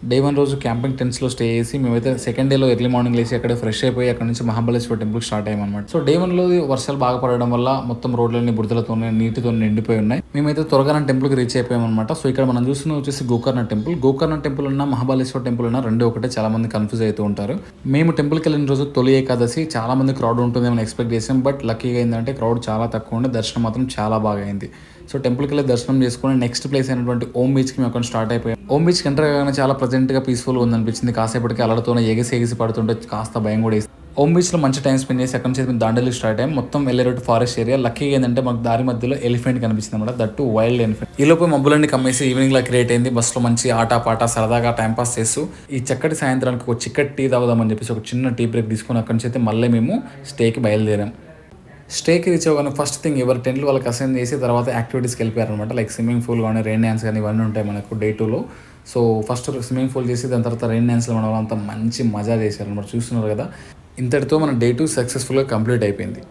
Day 1 రోజు camping టెంట్స్‌లో stay చేసి మేమైతే సెకండ్ డేలో ఎర్లీ మార్నింగ్ లేసి అక్కడే ఫ్రెష్ అయిపోయి అక్కడి నుంచి మహాబలేశ్వర టెంపుల్‌కి స్టార్ట్ అయ్యామనమాట. సో డే 1లో వర్షాలు బాగా పడడం వల్ల మొత్తం రోడ్లన్నీ బురదలతోనే, నీటితోని నిండిపోయి ఉన్నాయి. మేమైతే త్వరగానే టెంపుల్‌కి రీచ్ అయిపోయామనమాట. సో ఇక్కడ మనం చూస్తున్నది వచ్చేసి గోకర్ణ టెంపుల్. గోకర్ణ టెంపుల్ ఉన్న మహాబలేశ్వర టెంపుల్ ఉన్న రెండు ఒకటే, చాలా మంది కన్‌ఫ్యూజ్ అవుతూ ఉంటారు. మేము టెంపుల్‌కి వెళ్ళిన రోజు తొలి ఏకాదశి, చాలా మంది క్రౌడ్ ఉంటుందేమో ఎక్స్పెక్ట్ చేసాం. బట్ లక్కీగా ఏందంటే క్రౌడ్ చాలా తక్కువ ఉండే, దర్శనం మాత్రం చాలా బాగా అయింది. సో టెంపుల్కి వెళ్ళి దర్శనం చేసుకుని నెక్స్ట్ ప్లేస్ అయినటువంటి ఓం బీచ్కి మేము అక్కడ స్టార్ట్ అయిపోయాం. ఓం బీచ్కి ఎంటర్ కాగానే చాలా ప్రెజెంట్గా పీస్ఫుల్గా ఉందనిపించింది. కాసేపటికి అలలతోనే ఎగిసి పడుతుంటే కాస్త భయం కూడా వేసింది. ఓం బీచ్లో మంచి టైం స్పెండ్ చేసి అక్కడి నుంచి మేము దాండేలి స్టార్ట్ అయ్యాం. మొత్తం వెళ్ళే రోడ్డు ఫారెస్ట్ ఏరియా. లక్కీగా ఏంటంటే మాకు దారి మధ్యలో ఎలిఫెంట్ కనిపించింది అనమాట, దట్టు వైల్డ్ ఎలిఫెంట్. ఈలోపు మబ్బులన్నీ కమ్మేసి ఈవినింగ్ లా క్రియేట్ అయింది. బస్సులో మంచి ఆట సరదాగా టైంపాస్ చేస్తూ ఈ చక్కటి సాయంత్రానికి ఒక చిక్కటి టీ తాగుదామని చెప్పేసి ఒక చిన్న టీ బ్రేక్ తీసుకుని అక్కడి నుంచి అయితే మళ్ళీ మేము స్టేకి బయలుదేరాం. స్టేకి రీచ్ అవ్వగానే ఫస్ట్ థింగ్ ఎవరి టెంట్లు వాళ్ళకి అసైన్ చేసి తర్వాత యాక్టివిటీస్కి వెళ్ళిపోయారనమాట. లైక్ స్విమ్మింగ్ పూల్ కానీ రెయిన్ డ్యాన్స్ కానీ ఇవన్నీ ఉంటాయి మనకు డే 2లో. సో ఫస్ట్ స్విమ్మింగ్ పూల్ చేసి దాని తర్వాత రెయిన్ డ్యాన్స్లో మన వాళ్ళంతా మంచి మజా చేశారనమాట. చూస్తున్నారు కదా, ఇంతటితో మన డే 2 సక్సెస్ఫుల్గా కంప్లీట్ అయిపోయింది.